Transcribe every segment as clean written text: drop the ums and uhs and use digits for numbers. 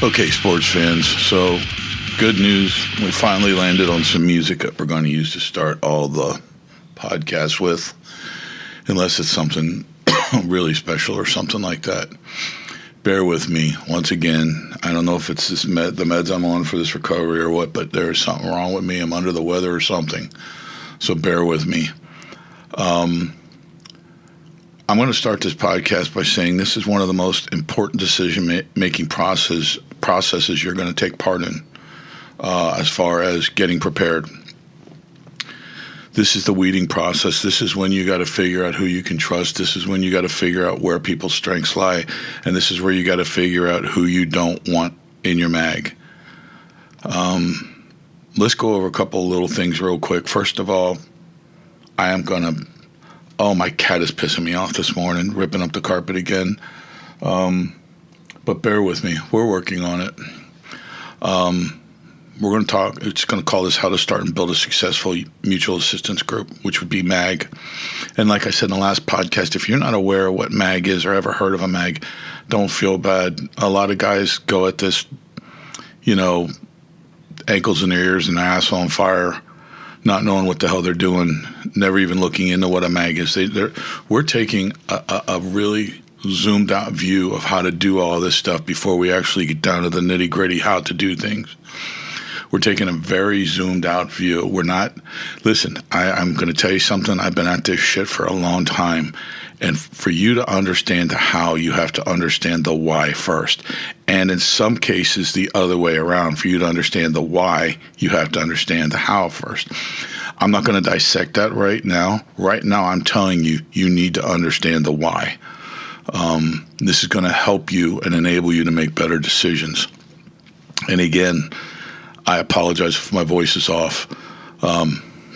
Okay, sports fans, so good news. We finally landed on some music that we're going to use to start all the podcasts with, unless it's something really special or something like that. Bear with me. Once again, I don't know if it's the meds I'm on for this recovery or what, but there's something wrong with me. I'm under the weather or something, so bear with me. I'm going to start this podcast by saying this is one of the most important decision-making processes you're going to take part in as far as getting prepared. This is the weeding process. This is when you got to figure out who you can trust. This is when you got to figure out where people's strengths lie. And this is where you got to figure out who you don't want in your mag. Let's go over a couple of little things real quick. First of all, I am going to... Oh, my cat is pissing me off this morning, ripping up the carpet again. But bear with me. We're working on it. We're going to talk, it's going to call this How to Start and Build a Successful Mutual Assistance Group, which would be MAG. And like I said in the last podcast, if you're not aware of what MAG is or ever heard of a MAG, don't feel bad. A lot of guys go at this, ankles in their ears and their ass on fire, not knowing what the hell they're doing, never even looking into what a MAG is. We're taking a really zoomed out view of how to do all this stuff before we actually get down to the nitty gritty how to do things. We're taking a very zoomed out view. We're not, listen, I'm going to tell you something. I've been at this shit for a long time. And for you to understand the how, you have to understand the why first. And in some cases, the other way around. For you to understand the why, you have to understand the how first. I'm not going to dissect that right now. Right now, I'm telling you, you need to understand the why. This is going to help you and enable you to make better decisions. And again, I apologize if my voice is off.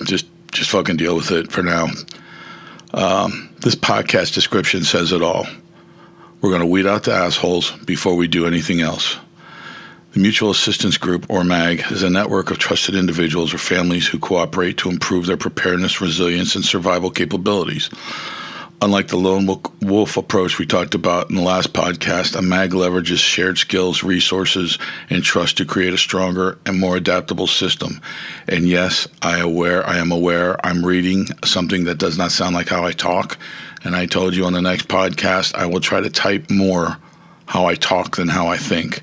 Just fucking deal with it for now. This podcast description says it all. We're going to weed out the assholes before we do anything else. The Mutual Assistance Group, or MAG, is a network of trusted individuals or families who cooperate to improve their preparedness, resilience, and survival capabilities. Unlike the lone wolf approach we talked about in the last podcast, a MAG leverages shared skills, resources, and trust to create a stronger and more adaptable system. And yes, I am aware I'm reading something that does not sound like how I talk. And I told you on the next podcast, I will try to type more how I talk than how I think.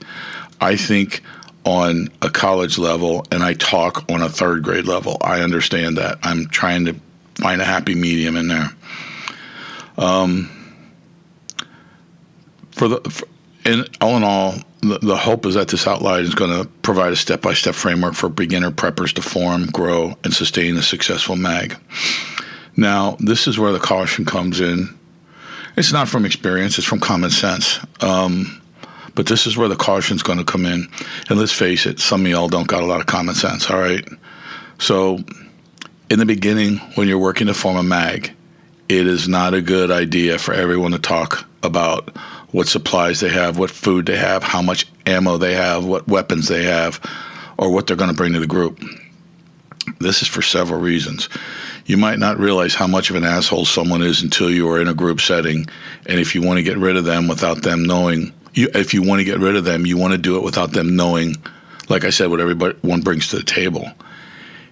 I think on a college level and I talk on a third grade level. I understand that. I'm trying to find a happy medium in there. All in all, the hope is that this outline is going to provide a step-by-step framework for beginner preppers to form, grow, and sustain a successful MAG. Now, this is where the caution comes in. It's not from experience, it's from common sense. But this is where the caution's going to come in. And let's face it, some of y'all don't got a lot of common sense, all right? So, in the beginning, when you're working to form a MAG, it is not a good idea for everyone to talk about what supplies they have, what food they have, how much ammo they have, what weapons they have, or what they're going to bring to the group. This is for several reasons. You might not realize how much of an asshole someone is until you are in a group setting, and if you want to get rid of them without them knowing, you want to do it without them knowing, like I said, what everyone brings to the table.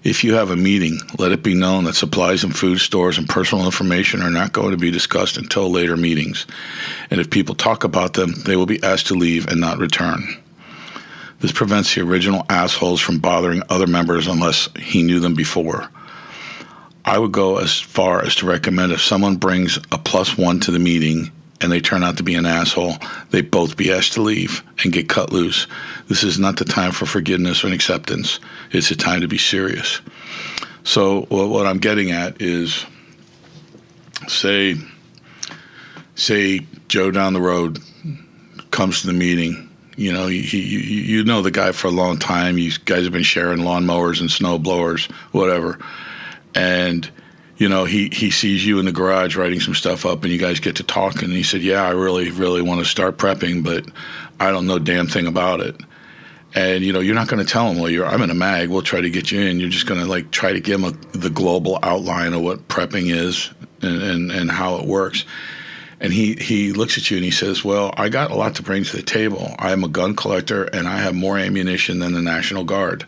If you have a meeting, let it be known that supplies and food stores and personal information are not going to be discussed until later meetings. And if people talk about them, they will be asked to leave and not return. This prevents the original assholes from bothering other members unless he knew them before. I would go as far as to recommend if someone brings a +1 to the meeting and they turn out to be an asshole, they both be asked to leave and get cut loose. This is not the time for forgiveness and acceptance. It's a time to be serious. So what I'm getting at is, say Joe down the road comes to the meeting. You know the guy for a long time. You guys have been sharing lawnmowers and snow blowers, whatever. And he sees you in the garage writing some stuff up, and you guys get to talking. And he said, yeah, I really, really want to start prepping, but I don't know a damn thing about it. And, you're not going to tell him, well, I'm in a MAG, we'll try to get you in. You're just going to, try to give him the global outline of what prepping is and how it works. And he looks at you and he says, well, I got a lot to bring to the table. I'm a gun collector and I have more ammunition than the National Guard.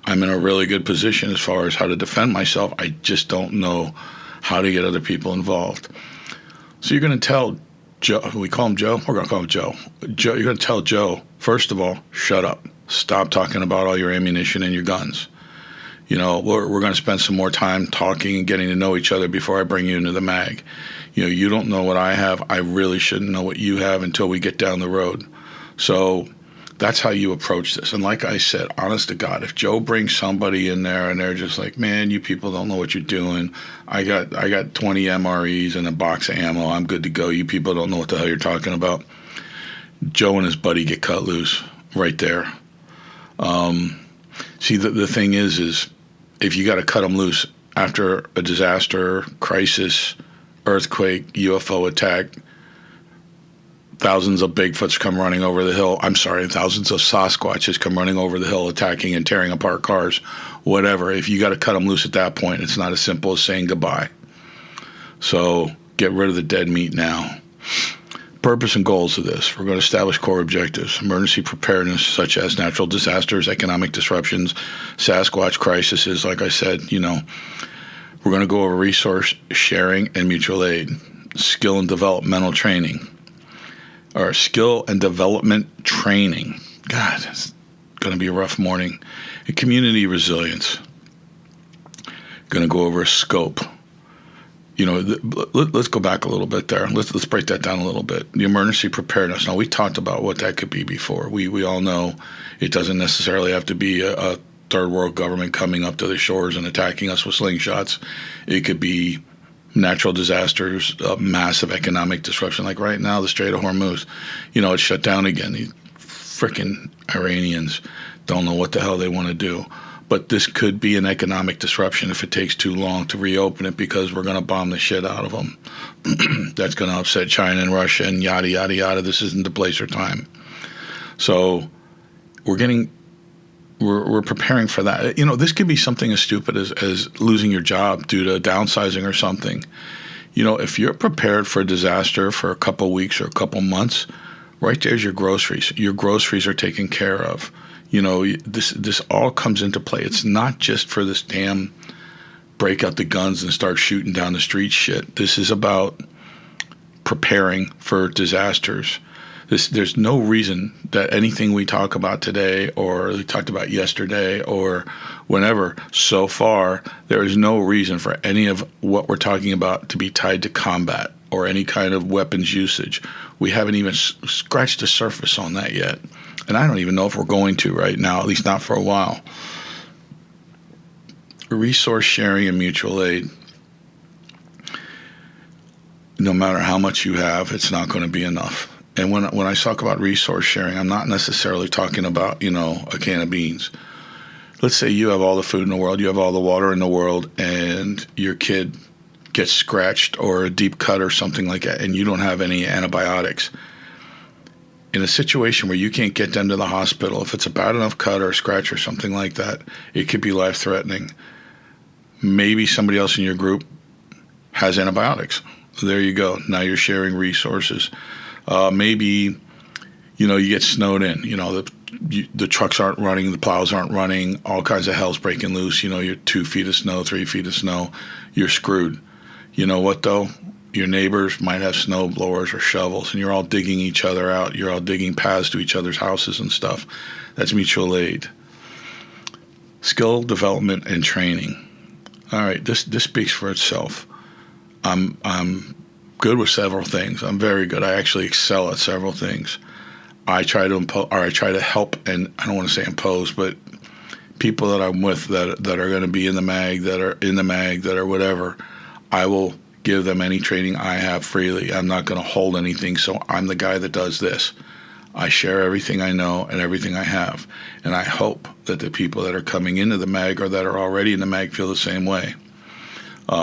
I'm in a really good position as far as how to defend myself. I just don't know how to get other people involved. So you're going to tell Joe, we call him Joe? We're going to call him Joe. Joe, you're going to tell Joe, first of all, shut up. Stop talking about all your ammunition and your guns. You know, we're going to spend some more time talking and getting to know each other before I bring you into the mag. You know, you don't know what I have. I really shouldn't know what you have until we get down the road. So that's how you approach this. And like I said, honest to God, if Joe brings somebody in there and they're just like, man, you people don't know what you're doing. I got 20 MREs and a box of ammo. I'm good to go. You people don't know what the hell you're talking about. Joe and his buddy get cut loose right there. See, the thing is if you got to cut them loose after a disaster, crisis, earthquake, UFO attack, thousands of Bigfoots come running over the hill. I'm sorry, thousands of Sasquatches come running over the hill, attacking and tearing apart cars, whatever. If you got to cut them loose at that point, it's not as simple as saying goodbye. So get rid of the dead meat now. Purpose and goals of this. We're going to establish core objectives. Emergency preparedness, such as natural disasters, economic disruptions, Sasquatch crises. Like I said, you know, we're going to go over resource sharing and mutual aid. Skill and developmental training. Or skill and development training. God, it's going to be a rough morning. And community resilience. Going to go over scope. You know, let's go back a little bit there. Let's break that down a little bit. The emergency preparedness. Now, we talked about what that could be before. We all know it doesn't necessarily have to be a third world government coming up to the shores and attacking us with slingshots. It could be natural disasters, massive economic disruption. Like right now, the Strait of Hormuz, you know, it's shut down again. These freaking Iranians don't know what the hell they want to do. But this could be an economic disruption if it takes too long to reopen it because we're going to bomb the shit out of them. That's going to upset China and Russia and yada, yada, yada. This isn't the place or time. So we're preparing for that. You know, this could be something as stupid as losing your job due to downsizing or something. You know, if you're prepared for a disaster for a couple weeks or a couple months, right there's your groceries. Your groceries are taken care of. You know, this all comes into play. It's not just for this damn break out the guns and start shooting down the street shit. This is about preparing for disasters. There's no reason that anything we talk about today or we talked about yesterday or whenever, so far, there is no reason for any of what we're talking about to be tied to combat or any kind of weapons usage. We haven't even scratched the surface on that yet. And I don't even know if we're going to right now, at least not for a while. Resource sharing and mutual aid. No matter how much you have, it's not going to be enough. And when I talk about resource sharing, I'm not necessarily talking about, you know, a can of beans. Let's say you have all the food in the world, you have all the water in the world, and your kid gets scratched or a deep cut or something like that, and you don't have any antibiotics. In a situation where you can't get them to the hospital, if it's a bad enough cut or a scratch or something like that, it could be life-threatening. Maybe somebody else in your group has antibiotics. There you go. Now you're sharing resources. Maybe, you know, you get snowed in. You know, the trucks aren't running, the plows aren't running, all kinds of hell's breaking loose. You know, you're 2 feet of snow, 3 feet of snow. You're screwed. You know what, though? Your neighbors might have snow blowers or shovels, and you're all digging each other out. You're all digging paths to each other's houses and stuff. That's mutual aid. Skill development and training. All right, this speaks for itself. I'm good with several things. I'm very good. I actually excel at several things. I try to help, and I don't want to say impose, but people that I'm with that are going to be in the mag, that are whatever, I will give them any training I have freely. I'm not going to hold anything, so I'm the guy that does this. I share everything I know and everything I have, and I hope that the people that are coming into the mag or that are already in the mag feel the same way.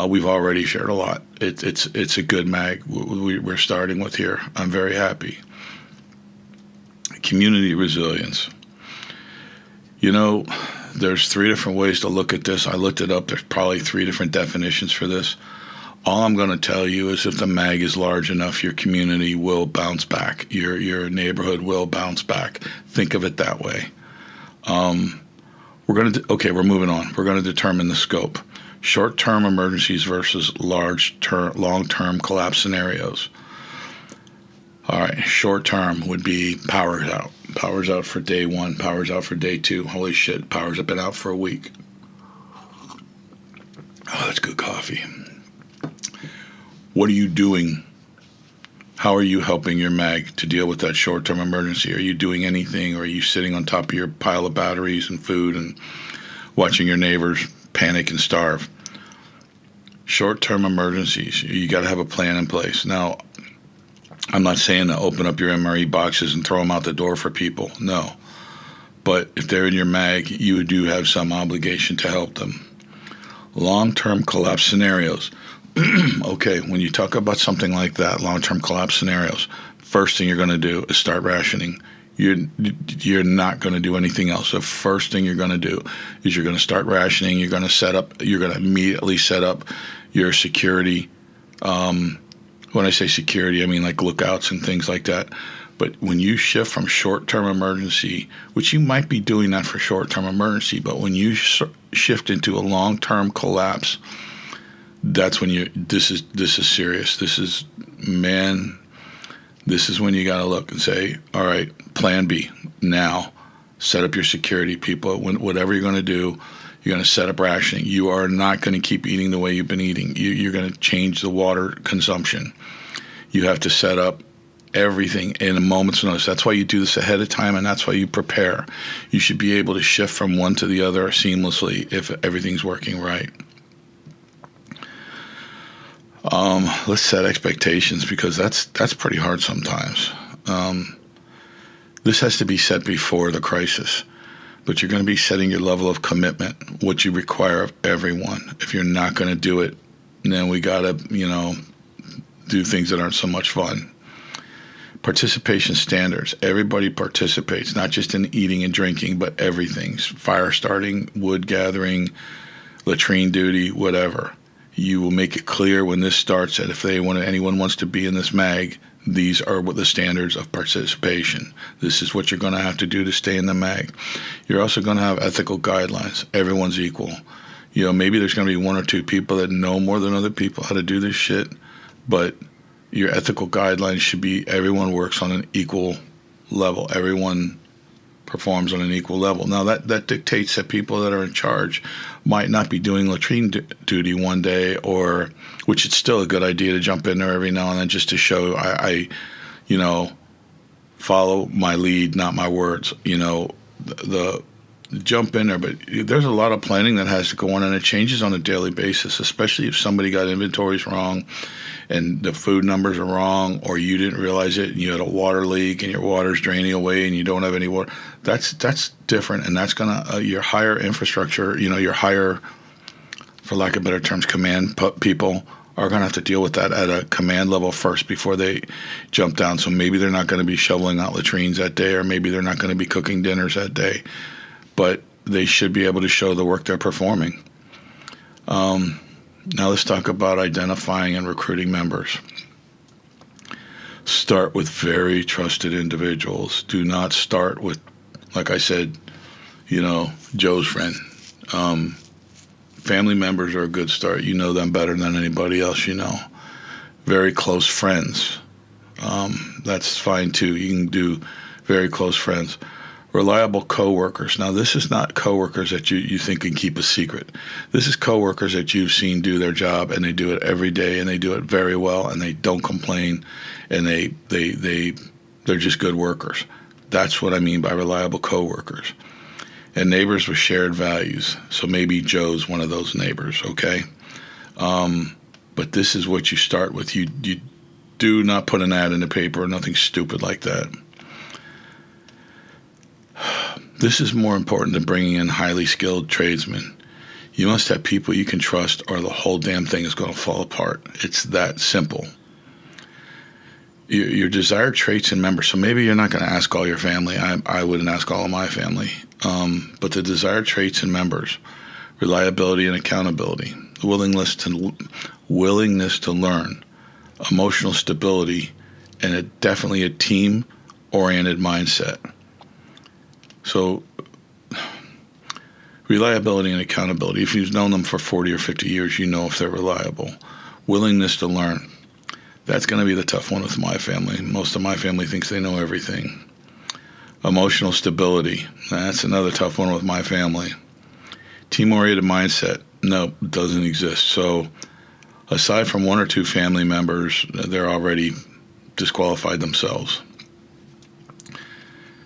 We've already shared a lot. It's a good mag we're starting with here. I'm very happy. Community resilience. You know, there's 3 different ways to look at this. I looked it up. There's probably 3 different definitions for this. All I'm going to tell you is if the mag is large enough, your community will bounce back. Your neighborhood will bounce back. Think of it that way. We're moving on. We're going to determine the scope. Short-term emergencies versus long-term collapse scenarios. All right, short-term would be power's out. Power's out for day 1. Power's out for day 2. Holy shit, power's been out for a week. Oh, that's good coffee. What are you doing? How are you helping your mag to deal with that short-term emergency? Are you doing anything, or are you sitting on top of your pile of batteries and food and watching your neighbors panic and starve? Short-term emergencies, you got to have a plan in place. Now, I'm not saying to open up your MRE boxes and throw them out the door for people. No. But if they're in your mag, you do have some obligation to help them. Long-term collapse scenarios. Okay, when you talk about something like that, long-term collapse scenarios, first thing you're going to do is start rationing. You're not going to do anything else. The first thing you're going to do is you're going to start rationing. You're going to immediately set up your security. When I say security, I mean like lookouts and things like that. But when you shift from short-term emergency, which you might be doing that for short-term emergency, but when you shift into a long-term collapse, that's when this is serious. This is when you got to look and say, all right, plan B. Now, set up your security people. Whatever you're going to do, you're going to set up rationing. You are not going to keep eating the way you've been eating. You're going to change the water consumption. You have to set up everything in a moment's notice. That's why you do this ahead of time, and that's why you prepare. You should be able to shift from one to the other seamlessly if everything's working right. Let's set expectations, because that's pretty hard sometimes. This has to be set before the crisis, but you're going to be setting your level of commitment, what you require of everyone. If you're not going to do it, then we got to, do things that aren't so much fun. Participation standards. Everybody participates, not just in eating and drinking, but everything. Fire starting, wood gathering, latrine duty, whatever. You will make it clear when this starts that if anyone wants to be in this mag, these are what the standards of participation. This is what you're going to have to do to stay in the mag. You're also going to have ethical guidelines. Everyone's equal. Maybe there's going to be one or two people that know more than other people how to do this shit, but your ethical guidelines should be everyone works on an equal level. Everyone performs on an equal level. Now, that dictates that people that are in charge might not be doing latrine duty one day, which it's still a good idea to jump in there every now and then just to show I follow my lead, not my words. The jump in there, but there's a lot of planning that has to go on, and it changes on a daily basis, especially if somebody got inventories wrong and the food numbers are wrong, or you didn't realize it and you had a water leak and your water's draining away and you don't have any water. That's different, and that's gonna your higher infrastructure, your higher, for lack of better terms, command people are gonna have to deal with that at a command level first before they jump down. So maybe they're not gonna be shoveling out latrines that day, or maybe they're not gonna be cooking dinners that day, but they should be able to show the work they're performing. Now let's talk about identifying and recruiting members. Start with very trusted individuals. Do not start with, like I said, Joe's friend. Family members are a good start. You know them better than anybody else you know. Very close friends. That's fine too. You can do very close friends. Reliable coworkers. Now, this is not coworkers that you think can keep a secret. This is coworkers that you've seen do their job, and they do it every day, and they do it very well, and they don't complain, and they're just good workers. That's what I mean by reliable coworkers. And neighbors with shared values. So maybe Joe's one of those neighbors, okay? But this is what you start with. You do not put an ad in the paper or nothing stupid like that. This is more important than bringing in highly skilled tradesmen. You must have people you can trust, or the whole damn thing is going to fall apart. It's that simple. Your desired traits and members. So maybe you're not going to ask all your family. I wouldn't ask all of my family. But the desired traits and members: reliability and accountability, willingness willingness to learn, emotional stability, and definitely a team-oriented mindset. So reliability and accountability. If you've known them for 40 or 50 years, you know if they're reliable. Willingness to learn. That's going to be the tough one with my family. Most of my family thinks they know everything. Emotional stability. That's another tough one with my family. Team-oriented mindset. No, doesn't exist. So aside from one or two family members, they're already disqualified themselves.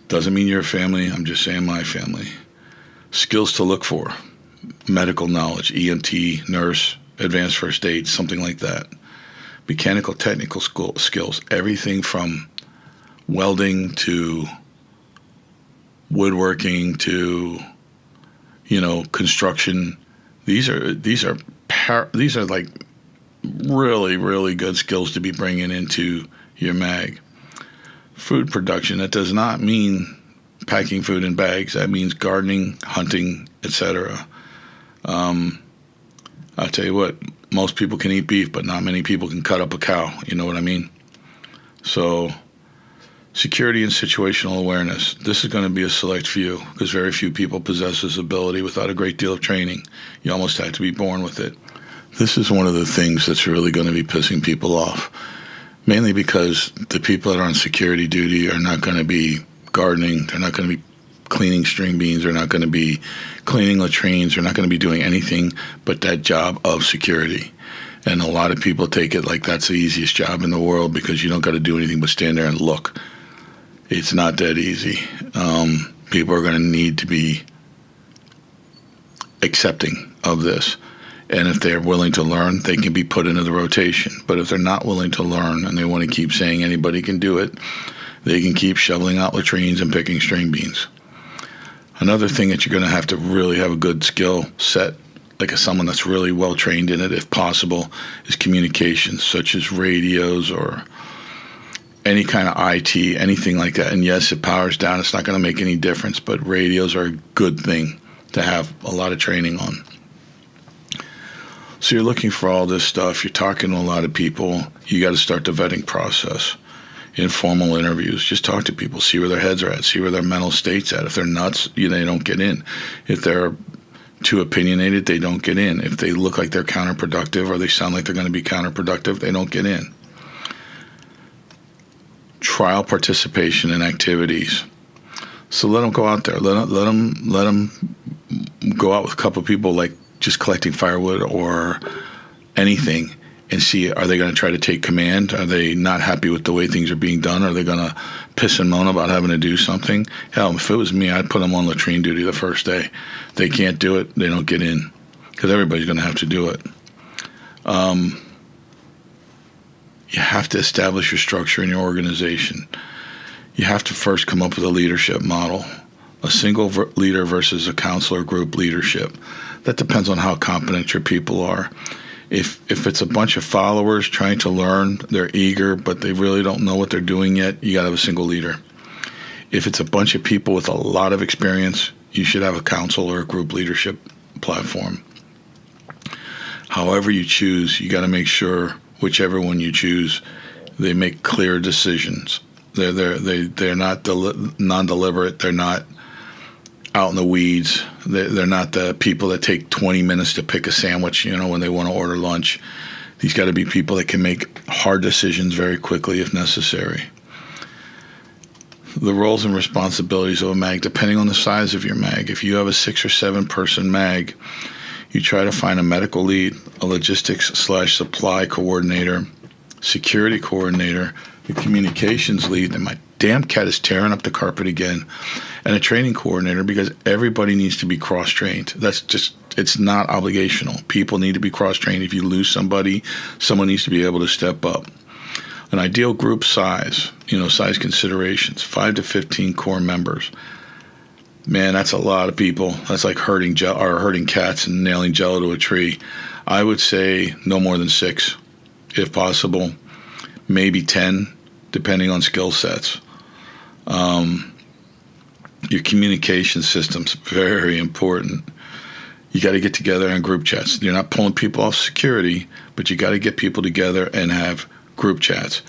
Doesn't mean your family. I'm just saying my family. Skills to look for. Medical knowledge, EMT, nurse, advanced first aid, something like that. Mechanical, technical skills. Everything from welding to woodworking to, construction. These are like really, really good skills to be bringing into your MAG. Food production. That does not mean packing food in bags. That means gardening, hunting, etc. I'll tell you what, most people can eat beef, but not many people can cut up a cow. You know what I mean? So security and situational awareness. This is going to be a select few because very few people possess this ability without a great deal of training. You almost have to be born with it. This is one of the things that's really going to be pissing people off, mainly because the people that are on security duty are not going to be gardening. They're not going to be cleaning string beans. They're not going to be cleaning latrines. They're not going to be doing anything but that job of security. And a lot of people take it like that's the easiest job in the world because you don't got to do anything but stand there and look. It's not that easy. People are going to need to be accepting of this. And if they're willing to learn, they can be put into the rotation. But if they're not willing to learn and they want to keep saying anybody can do it, they can keep shoveling out latrines and picking string beans. Another thing that you're going to have to really have a good skill set, like someone that's really well trained in it, if possible, is communications, such as radios or any kind of IT, anything like that. And yes, if power's down, it's not going to make any difference, but radios are a good thing to have a lot of training on. So you're looking for all this stuff. You're talking to a lot of people. You got to start the vetting process. Informal interviews. Just talk to people. See where their heads are at. See where their mental state's at. If they're nuts, they don't get in. If they're too opinionated, they don't get in. If they look like they're counterproductive or they sound like they're going to be counterproductive, they don't get in. Trial participation in activities. So let them go out there. Let them go out with a couple of people, like just collecting firewood or anything, and see, are they going to try to take command? Are they not happy with the way things are being done? Are they going to piss and moan about having to do something? Hell, if it was me, I'd put them on latrine duty the first day. They can't do it, they don't get in, because everybody's going to have to do it. You have to establish your structure in your organization. You have to first come up with a leadership model, a single leader versus a counselor group leadership. That depends on how competent your people are. If it's a bunch of followers trying to learn, they're eager, but they really don't know what they're doing yet, you got to have a single leader. If it's a bunch of people with a lot of experience, you should have a council or a group leadership platform. However you choose, you got to make sure, whichever one you choose, they make clear decisions. They're not non-deliberate. They're not out in the weeds. They're not the people that take 20 minutes to pick a sandwich, when they want to order lunch. These got to be people that can make hard decisions very quickly if necessary. The roles and responsibilities of a MAG, depending on the size of your MAG. If you have a 6 or 7 person MAG, you try to find a medical lead, a logistics/supply coordinator, security coordinator, a communications lead, and my damn cat is tearing up the carpet again, and a training coordinator, because everybody needs to be cross-trained. It's not obligational. People need to be cross-trained. If you lose somebody, someone needs to be able to step up. An ideal group size, size considerations, 5 to 15 core members. Man, that's a lot of people. That's like herding cats and nailing jello to a tree. I would say no more than 6, if possible, maybe 10, depending on skill sets. Your communication system's very important. You got to get together in group chats. You're not pulling people off security, but you got to get people together and have group chats.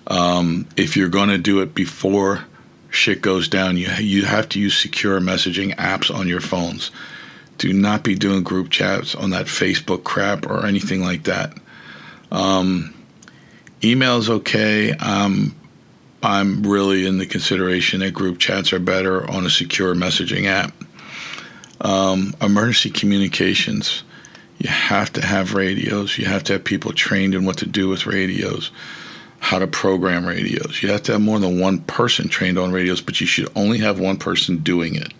If you're going to do it before shit goes down, you have to use secure messaging apps on your phones. Do not be doing group chats on that Facebook crap or anything like that. Email is okay. I'm really in the consideration that group chats are better on a secure messaging app. Emergency communications. You have to have radios. You have to have people trained in what to do with radios, how to program radios. You have to have more than one person trained on radios, but you should only have one person doing it.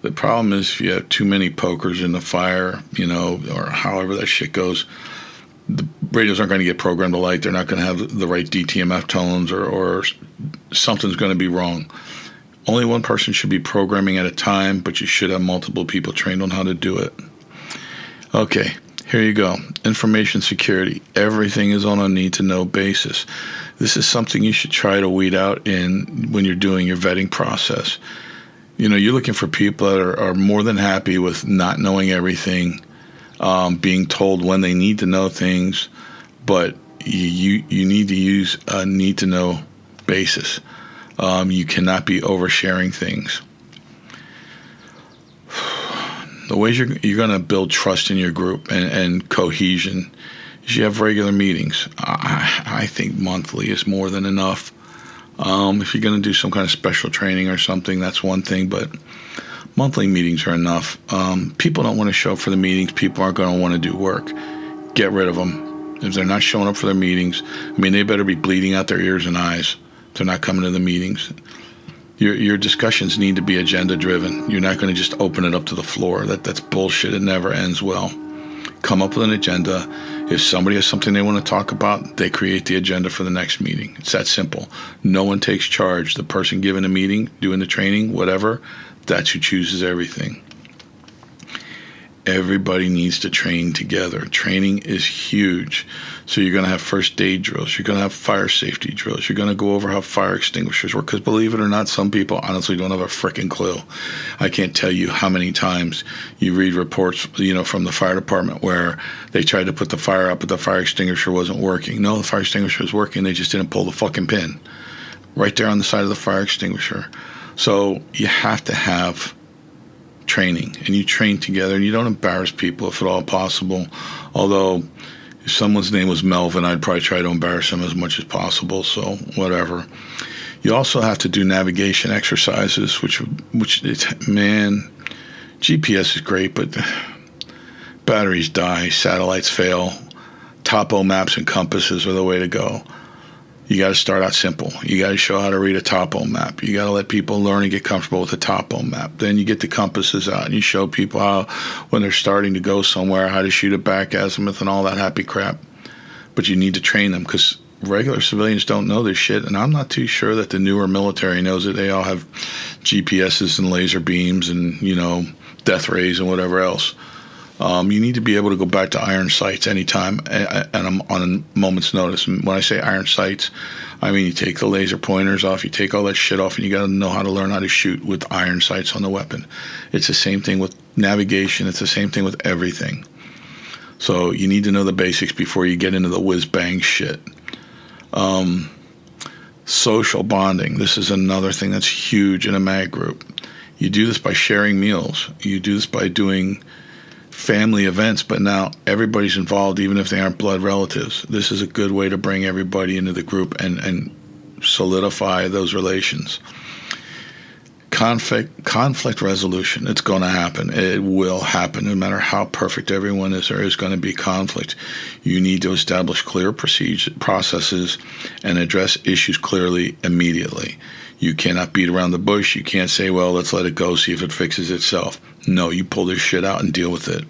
The problem is if you have too many pokers in the fire, or however that shit goes, the radios aren't going to get programmed to light. They're not going to have the right DTMF tones, or something's going to be wrong. Only one person should be programming at a time, but you should have multiple people trained on how to do it. Okay, here you go. Information security. Everything is on a need-to-know basis. This is something you should try to weed out when you're doing your vetting process. You're looking for people that are more than happy with not knowing everything, being told when they need to know things, but you need to use a need-to-know basis. You cannot be oversharing things. The ways you're going to build trust in your group and cohesion is you have regular meetings. I think monthly is more than enough. If you're going to do some kind of special training or something, that's one thing, but monthly meetings are enough. People don't want to show up for the meetings. People aren't going to want to do work. Get rid of them. If they're not showing up for their meetings, they better be bleeding out their ears and eyes. They're not coming to the meetings. Your discussions need to be agenda-driven. You're not going to just open it up to the floor. That's bullshit. It never ends well. Come up with an agenda. If somebody has something they want to talk about, they create the agenda for the next meeting. It's that simple. No one takes charge. The person giving the meeting, doing the training, whatever, that's who chooses everything. Everybody needs to train together. Training is huge. So you're going to have first aid drills. You're going to have fire safety drills. You're going to go over how fire extinguishers work. Because believe it or not, some people honestly don't have a freaking clue. I can't tell you how many times you read reports, from the fire department where they tried to put the fire out, but the fire extinguisher wasn't working. No, the fire extinguisher was working. They just didn't pull the fucking pin. Right there on the side of the fire extinguisher. So you have to have training, and you train together, and you don't embarrass people if at all possible. Although if someone's name was Melvin, I'd probably try to embarrass him as much as possible, so whatever. You also have to do navigation exercises, which GPS is great, but batteries die, satellites fail, topo maps and compasses are the way to go. You got to start out simple. You got to show how to read a topo map. You got to let people learn and get comfortable with the topo map. Then you get the compasses out and you show people how, when they're starting to go somewhere, how to shoot a back azimuth and all that happy crap. But you need to train them because regular civilians don't know this shit. And I'm not too sure that the newer military knows it. They all have GPSs and laser beams and, death rays and whatever else. You need to be able to go back to iron sights anytime, and I'm on a moment's notice. And when I say iron sights, I mean you take the laser pointers off, you take all that shit off, and you got to know how to learn how to shoot with iron sights on the weapon. It's the same thing with navigation. It's the same thing with everything. So you need to know the basics before you get into the whiz-bang shit. Social bonding. This is another thing that's huge in a mag group. You do this by sharing meals. You do this by doing family events, but now everybody's involved, even if they aren't blood relatives. This is a good way to bring everybody into the group and solidify those relations. Conflict resolution. It's going to happen. It will happen. No matter how perfect everyone is, there is going to be conflict. You need to establish clear processes and address issues clearly immediately. You cannot beat around the bush. You can't say, well, let's let it go, see if it fixes itself. No, you pull this shit out and deal with it.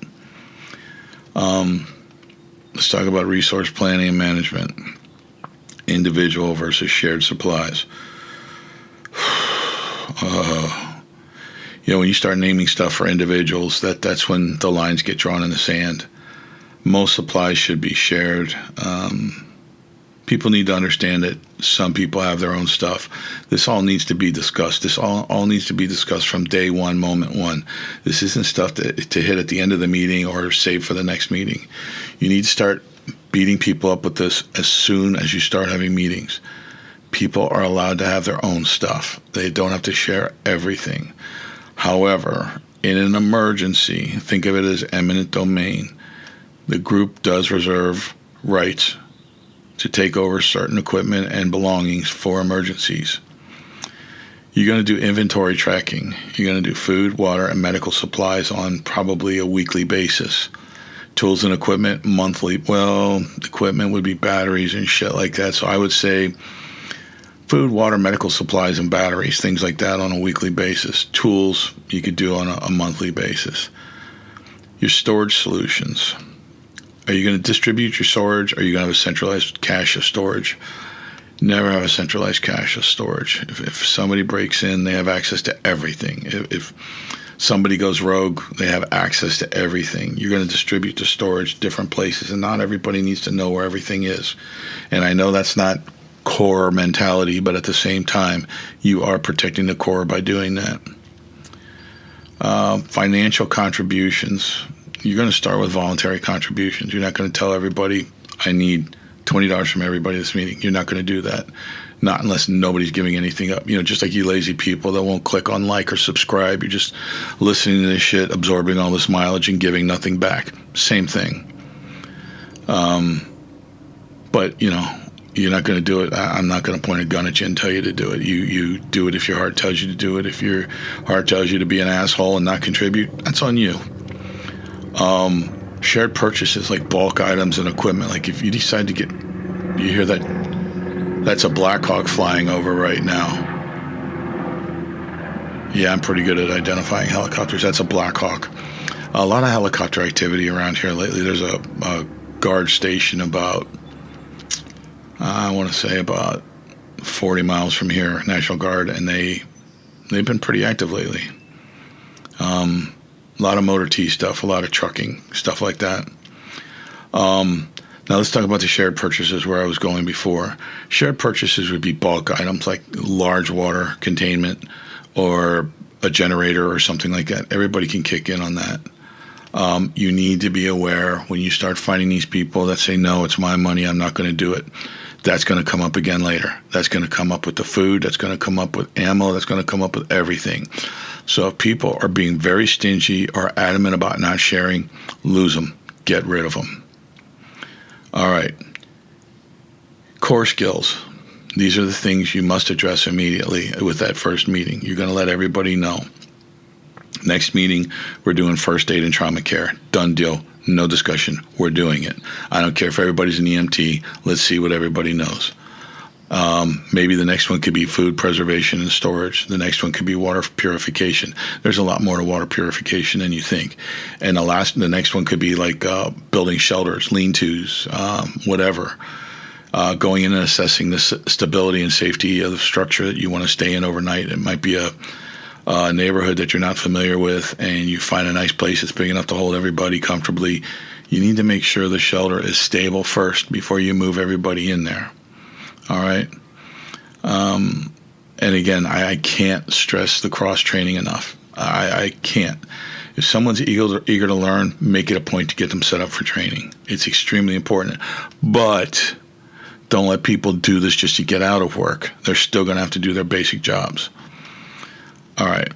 Let's talk about resource planning and management. Individual versus shared supplies. When you start naming stuff for individuals, that's when the lines get drawn in the sand. Most supplies should be shared. People need to understand that some people have their own stuff. This all needs to be discussed. This all needs to be discussed from day one, moment one. This isn't stuff to hit at the end of the meeting or save for the next meeting. You need to start beating people up with this as soon as you start having meetings. People are allowed to have their own stuff. They don't have to share everything. However, in an emergency, think of it as eminent domain. The group does reserve rights to take over certain equipment and belongings for emergencies. You're going to do inventory tracking. You're going to do food, water, and medical supplies on probably a weekly basis. Tools and equipment, monthly. Well, equipment would be batteries and shit like that. So I would say food, water, medical supplies, and batteries, things like that on a weekly basis. Tools you could do on a monthly basis. Your storage solutions. Are you going to distribute your storage? Or are you going to have a centralized cache of storage? Never have a centralized cache of storage. If somebody breaks in, they have access to everything. If somebody goes rogue, they have access to everything. You're going to distribute the storage different places, and not everybody needs to know where everything is. And I know that's not core mentality, but at the same time, you are protecting the core by doing that. Financial contributions. You're going to start with voluntary contributions. You're not going to tell everybody, I need $20 from everybody this meeting. You're not going to do that. Not unless nobody's giving anything up. Just like you lazy people that won't click on like or subscribe. You're just listening to this shit, absorbing all this mileage and giving nothing back. Same thing. But, you're not going to do it. I'm not going to point a gun at you and tell you to do it. You do it if your heart tells you to do it. If your heart tells you to be an asshole and not contribute, that's on you. Shared purchases like bulk items and equipment. Like if you decide to you hear that, that's a Black Hawk flying over right now. Yeah, I'm pretty good at identifying helicopters. That's a Black Hawk. A lot of helicopter activity around here lately. There's a guard station about, I want to say about 40 miles from here, National Guard, and they've been pretty active lately. A lot of motor T stuff, a lot of trucking, stuff like that. Now let's talk about the shared purchases where I was going before. Shared purchases would be bulk items like large water containment or a generator or something like that. Everybody can kick in on that. You need to be aware when you start finding these people that say, no, it's my money, I'm not going to do it. That's going to come up again later. That's going to come up with the food. That's going to come up with ammo. That's going to come up with everything. So if people are being very stingy or adamant about not sharing, lose them. Get rid of them. All right. Core skills. These are the things you must address immediately with that first meeting. You're going to let everybody know. Next meeting, we're doing first aid and trauma care. Done deal. No discussion. We're doing it. I don't care if everybody's an EMT. Let's see what everybody knows. Maybe the next one could be food preservation and storage. The next one could be water purification. There's a lot more to water purification than you think. And the next one could be like building shelters, lean-tos, whatever. Going in and assessing the stability and safety of the structure that you want to stay in overnight. It might be a neighborhood that you're not familiar with, and you find a nice place that's big enough to hold everybody comfortably. You need to make sure the shelter is stable first before you move everybody in there. All right. And again, I can't stress the cross-training enough. I can't. If someone's eager to learn, make it a point to get them set up for training. It's extremely important. But don't let people do this just to get out of work. They're still going to have to do their basic jobs. All right.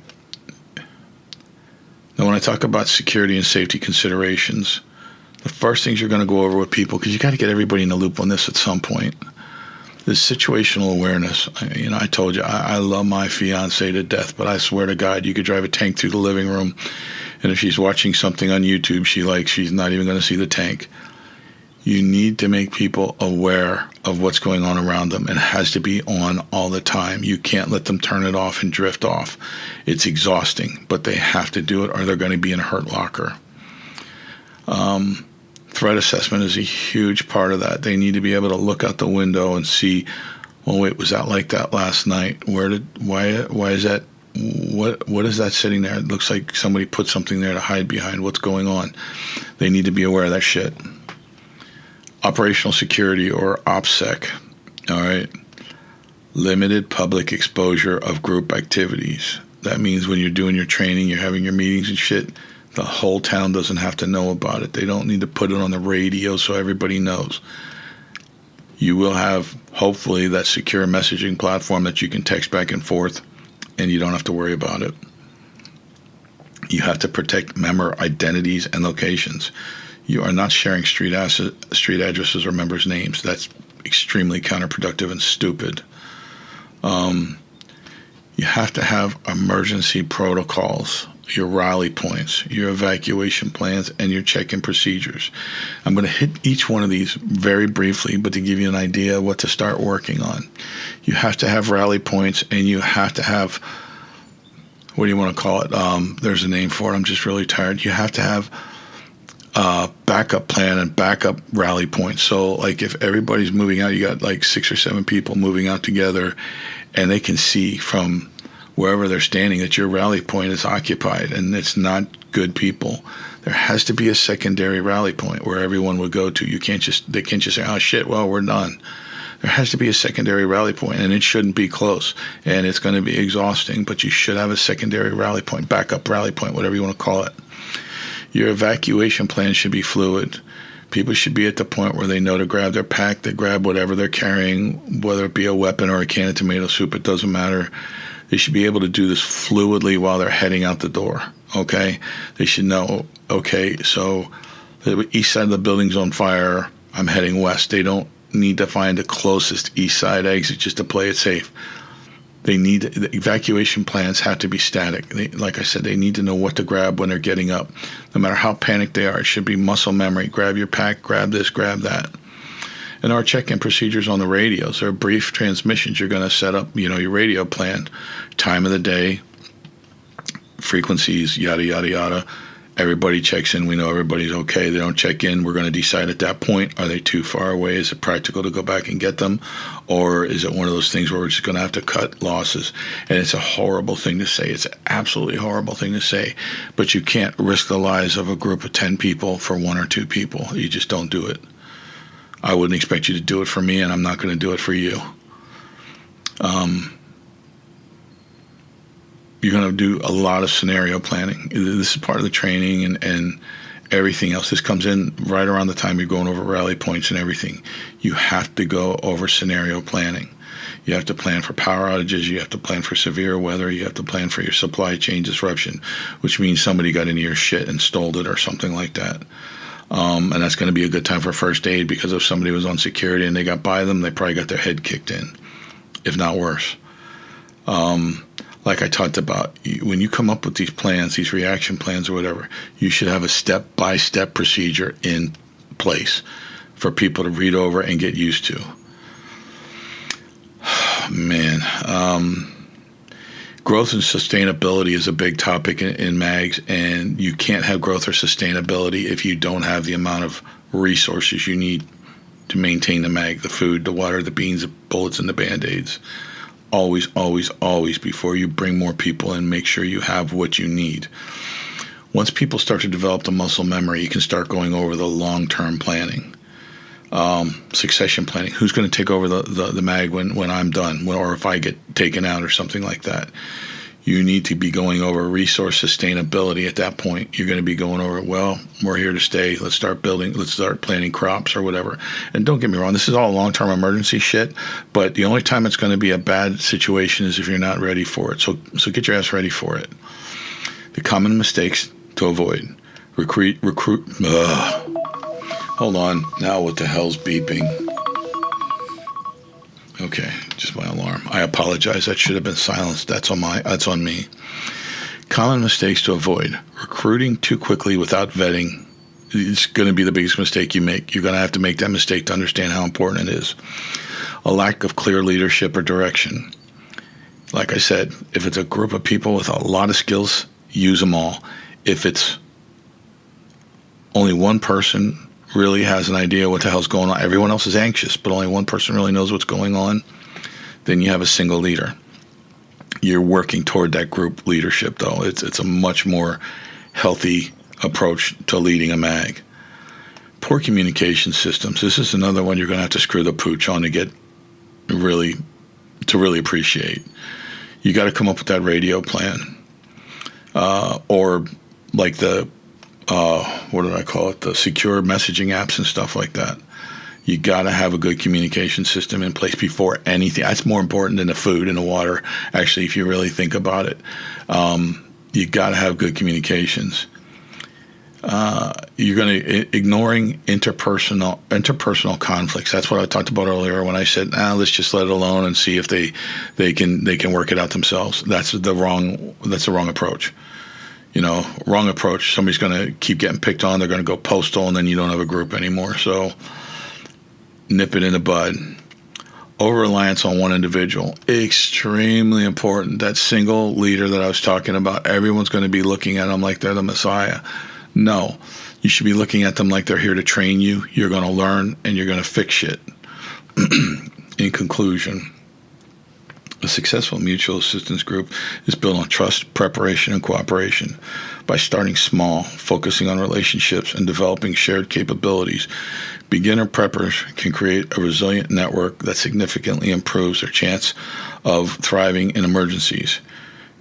Now, when I talk about security and safety considerations, the first things you're going to go over with people, because you got to get everybody in the loop on this at some point, is situational awareness. I told you, I love my fiance to death, but I swear to God, you could drive a tank through the living room, and if she's watching something on YouTube she's not even going to see the tank. You need to make people aware of what's going on around them. It has to be on all the time. You can't let them turn it off and drift off. It's exhausting, but they have to do it or they're going to be in a hurt locker. Threat assessment is a huge part of that. They need to be able to look out the window and see, well, wait, was that like that last night? Why is that? What is that sitting there? It looks like somebody put something there to hide behind. What's going on? They need to be aware of that shit. Operational security, or OPSEC. All right. Limited public exposure of group activities. That means when you're doing your training, you're having your meetings and shit, the whole town doesn't have to know about it. They don't need to put it on the radio so everybody knows. You will have, hopefully, that secure messaging platform that you can text back and forth, and you don't have to worry about it. You have to protect member identities and locations. You are not sharing street addresses or members' names. That's extremely counterproductive and stupid. You have to have emergency protocols, your rally points, your evacuation plans, and your check-in procedures. I'm going to hit each one of these very briefly, but to give you an idea of what to start working on. You have to have rally points, and you have to have, what do you want to call it? There's a name for it. I'm just really tired. You have to have backup plan and backup rally points. So like if everybody's moving out, you got like 6 or 7 people moving out together, and they can see from wherever they're standing that your rally point is occupied and it's not good people. There has to be a secondary rally point where everyone would go to. They can't just say, oh shit, well, we're done. There has to be a secondary rally point, and it shouldn't be close, and it's going to be exhausting, but you should have a secondary rally point, backup rally point, whatever you want to call it. Your evacuation plan should be fluid. People should be at the point where they know to grab their pack, they grab whatever they're carrying, whether it be a weapon or a can of tomato soup, it doesn't matter. They should be able to do this fluidly while they're heading out the door, okay? They should know, okay, so the east side of the building's on fire, I'm heading west. They don't need to find the closest east side exit just to play it safe. The evacuation plans have to be static. Like I said, they need to know what to grab when they're getting up. No matter how panicked they are, it should be muscle memory. Grab your pack, grab this, grab that. And our check-in procedures on the radios are brief transmissions. You're going to set up, your radio plan, time of the day, frequencies, yada, yada, yada. Everybody checks in. We know everybody's okay. They don't check in. We're going to decide at that point, are they too far away? Is it practical to go back and get them? Or is it one of those things where we're just going to have to cut losses? And it's a horrible thing to say. It's an absolutely horrible thing to say. But you can't risk the lives of a group of 10 people for 1 or 2 people. You just don't do it. I wouldn't expect you to do it for me, and I'm not going to do it for you. You're going to do a lot of scenario planning. This is part of the training and everything else. This comes in right around the time you're going over rally points and everything. You have to go over scenario planning. You have to plan for power outages. You have to plan for severe weather. You have to plan for your supply chain disruption, which means somebody got into your shit and stole it or something like that. And that's going to be a good time for first aid, because if somebody was on security and they got by them, they probably got their head kicked in, if not worse. Like I talked about, when you come up with these plans, these reaction plans or whatever, you should have a step-by-step procedure in place for people to read over and get used to. Man, growth and sustainability is a big topic in MAGs, and you can't have growth or sustainability if you don't have the amount of resources you need to maintain the MAG, the food, the water, the beans, the bullets, and the Band-Aids. Always, always, always, before you bring more people in, make sure you have what you need. Once people start to develop the muscle memory, you can start going over the long-term planning. Succession planning. Who's going to take over the MAG when I'm done, or if I get taken out or something like that? You need to be going over resource sustainability at that point. You're going to be going over, well, we're here to stay. Let's start building. Let's start planting crops or whatever. And don't get me wrong, this is all long-term emergency shit, but the only time it's going to be a bad situation is if you're not ready for it. So get your ass ready for it. The common mistakes to avoid. Recruit. Hold on. Now what the hell's beeping? Okay, just my alarm. I apologize. That should have been silenced. That's on me. Common mistakes to avoid. Recruiting too quickly without vetting. It's going to be the biggest mistake you make. You're going to have to make that mistake to understand how important it is. A lack of clear leadership or direction. Like I said, if it's a group of people with a lot of skills, use them all. If it's only one person really has an idea what the hell's going on, everyone else is anxious, but only one person really knows what's going on, then you have a single leader. You're working toward that group leadership, though. It's a much more healthy approach to leading a MAG. Poor communication systems. This is another one you're going to have to screw the pooch on to really appreciate. You got to come up with that radio plan, or like the what did I call it? The secure messaging apps and stuff like that. You got to have a good communication system in place before anything. That's more important than the food and the water. Actually, if you really think about it, you got to have good communications. You're going to ignoring interpersonal conflicts. That's what I talked about earlier when I said, let's just let it alone and see if they can work it out themselves. That's the wrong approach. Wrong approach. Somebody's going to keep getting picked on. They're going to go postal, and then you don't have a group anymore. So nip it in the bud. Over-reliance on one individual, extremely important. That single leader that I was talking about, everyone's going to be looking at them like they're the Messiah. No, you should be looking at them like they're here to train you. You're going to learn, and you're going to fix shit. In conclusion, a successful mutual assistance group is built on trust, preparation, and cooperation. By starting small, focusing on relationships, and developing shared capabilities, beginner preppers can create a resilient network that significantly improves their chance of thriving in emergencies.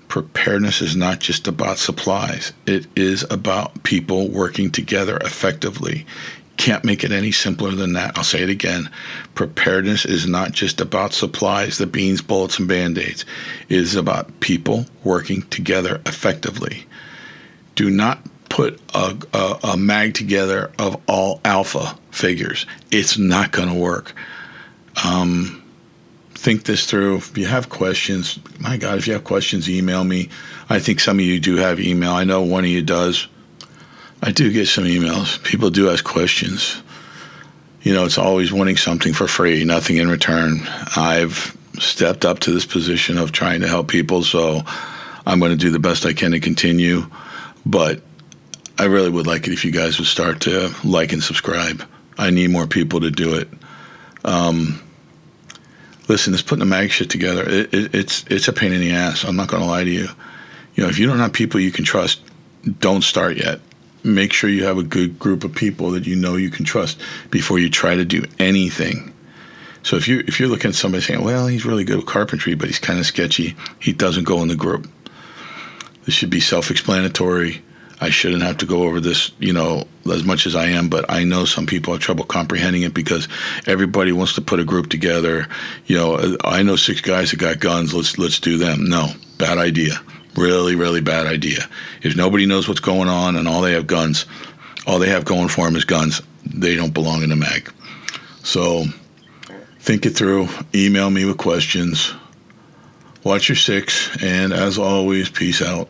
Preparedness is not just about supplies. It is about people working together effectively. Can't make it any simpler than that. I'll say it again. Preparedness is not just about supplies, the beans, bullets, and Band-Aids. It is about people working together effectively. Do not put a mag together of all alpha figures. It's not going to work. Think this through. If you have questions, my God, if you have questions, email me. I think some of you do have email. I know one of you does. I do get some emails. People do ask questions. It's always wanting something for free, nothing in return. I've stepped up to this position of trying to help people, so I'm going to do the best I can to continue. But I really would like it if you guys would start to like and subscribe. I need more people to do it. Listen, this putting the mag shit together, it's a pain in the ass. I'm not going to lie to you. If you don't have people you can trust, don't start yet. Make sure you have a good group of people that you can trust before you try to do anything. So if you're looking at somebody saying, well, he's really good with carpentry, but he's kind of sketchy, he doesn't go in the group. This should be self-explanatory. I shouldn't have to go over this, as much as I am, but I know some people have trouble comprehending it because everybody wants to put a group together. I know 6 guys that got guns. Let's do them. No, bad idea. Really, really bad idea. If nobody knows what's going on and all they have guns, all they have going for them is guns, they don't belong in the mag. So think it through. Email me with questions. Watch your 6, and as always, peace out.